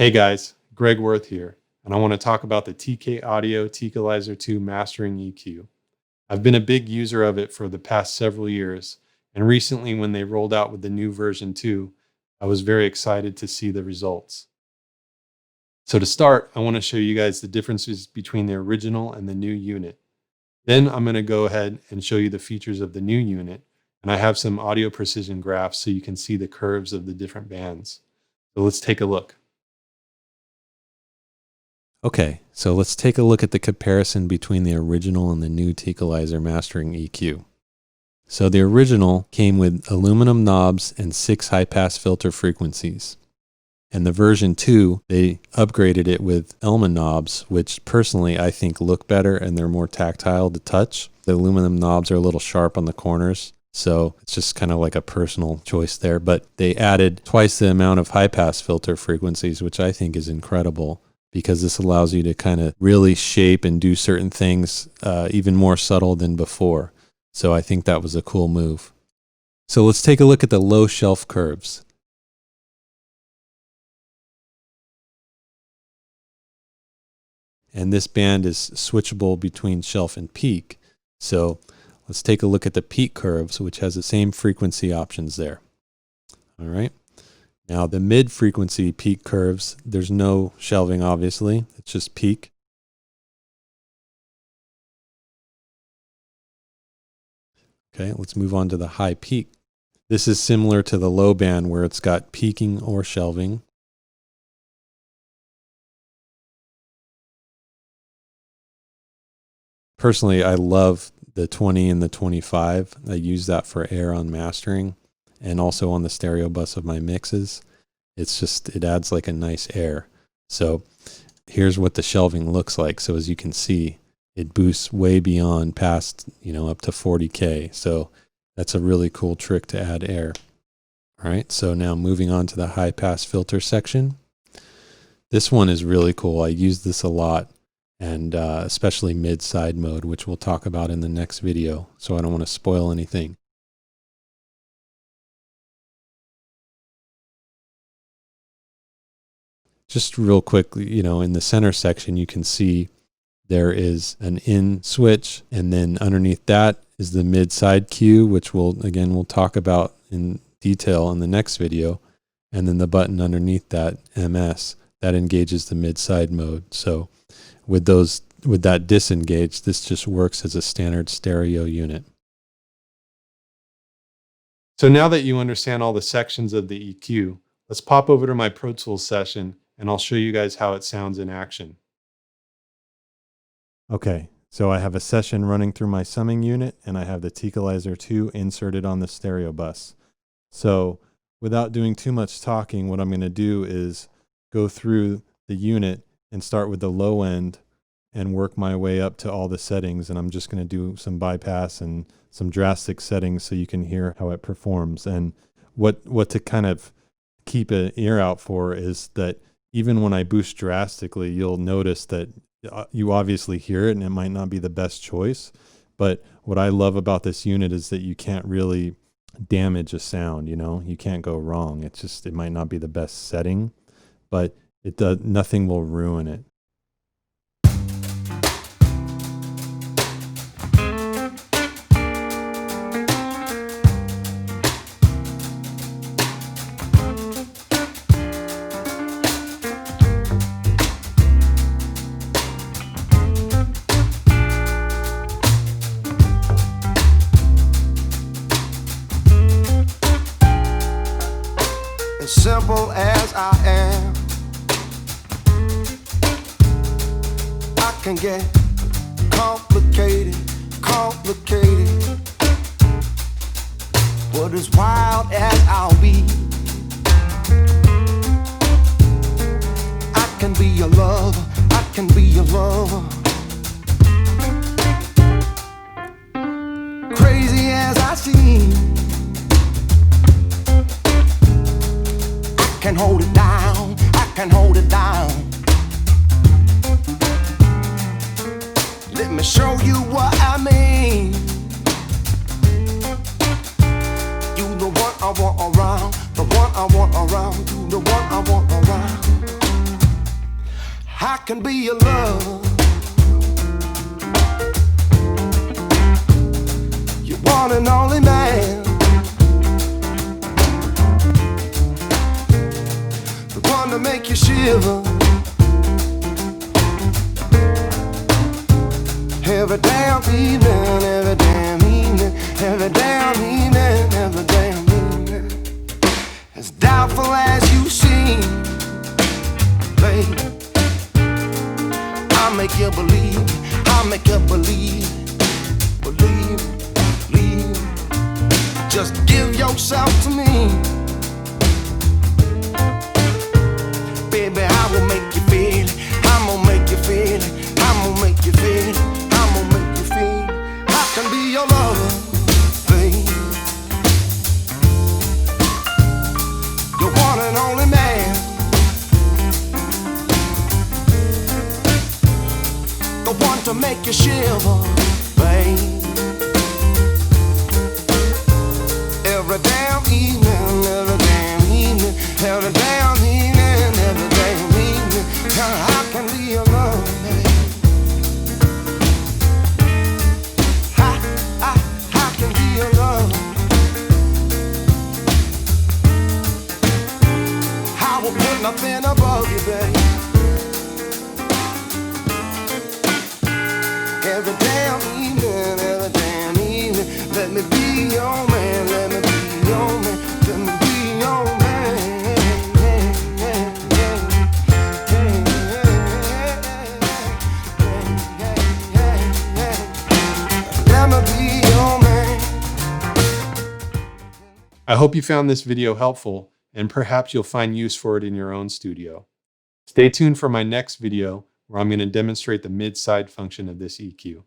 Hey guys, Greg Wurth here, and I want to talk about the TK Audio Tequalizer 2 Mastering EQ. I've been a big user of it for the past several years, and recently when they rolled out with the new version 2, I was very excited to see the results. So to start, I want to show you guys the differences between the original and the new unit. Then I'm going to go ahead and show you the features of the new unit, and I have some audio precision graphs so you can see the curves of the different bands. So let's take a look. Okay, so let's take a look at the comparison between the original and the new Tequalizer Mastering EQ. So the original came with aluminum knobs and 6 high-pass filter frequencies. And the version 2, they upgraded it with Elma knobs, which personally I think look better and they're more tactile to touch. The aluminum knobs are a little sharp on the corners, so it's just kind of like a personal choice there. But they added twice the amount of high-pass filter frequencies, which I think is incredible, because this allows you to kind of really shape and do certain things even more subtle than before. So I think that was a cool move. So let's take a look at the low shelf curves. And this band is switchable between shelf and peak. So let's take a look at the peak curves, which has the same frequency options there. All right. Now the mid-frequency peak curves, there's no shelving obviously, it's just peak. Okay, let's move on to the high peak. This is similar to the low band where it's got peaking or shelving. Personally, I love the 20 and the 25. I use that for air on mastering and also on the stereo bus of my mixes. It's just, it adds like a nice air. So here's what the shelving looks like. So as you can see, it boosts way beyond past, up to 40K. So that's a really cool trick to add air. All right, so now moving on to the high pass filter section. This one is really cool. I use this a lot, and especially mid-side mode, which we'll talk about in the next video. So I don't want to spoil anything. Just real quickly, in the center section, you can see there is an in switch, and then underneath that is the mid-side cue, which we'll talk about in detail in the next video. And then the button underneath that, MS, that engages the mid-side mode. So with that disengaged, this just works as a standard stereo unit. So now that you understand all the sections of the EQ, let's pop over to my Pro Tools session and I'll show you guys how it sounds in action. Okay, so I have a session running through my summing unit and I have the Tequalizer 2 inserted on the stereo bus. So without doing too much talking, what I'm going to do is go through the unit and start with the low end and work my way up to all the settings. And I'm just going to do some bypass and some drastic settings so you can hear how it performs. And what to kind of keep an ear out for is that even when I boost drastically, you'll notice that you obviously hear it and it might not be the best choice. But what I love about this unit is that you can't really damage a sound, you can't go wrong. It's just, it might not be the best setting, but nothing will ruin it. As simple as I am, I can get complicated. But as wild as I'll be, I can be a lover, Crazy as I seem, I can hold it down, Let me show you what I mean. You the one I want around, the one I want around, you the one I want around. can be your love. You're one and only man, the one to make you shiver. Every damn evening, every damn evening, every damn evening, every damn evening. As doubtful as you seem, babe, I'll make you believe, I'll make you believe, believe, believe. Just give yourself to me, baby, I will make you feel it, I'm gonna make you feel it, I'm gonna make you feel it, I'm gonna make you feel it. I can be your lover, babe. You're one and only man, the one to make you shiver, babe. Every damn evening, every damn evening, every damn evening, every damn evening, I can be your love, babe. I can be your love. I will put nothing above you, babe. Every damn evening, let me be your man, let me be your man, let me be your man. Let me be your man. I hope you found this video helpful, and perhaps you'll find use for it in your own studio. Stay tuned for my next video, where I'm going to demonstrate the mid-side function of this EQ.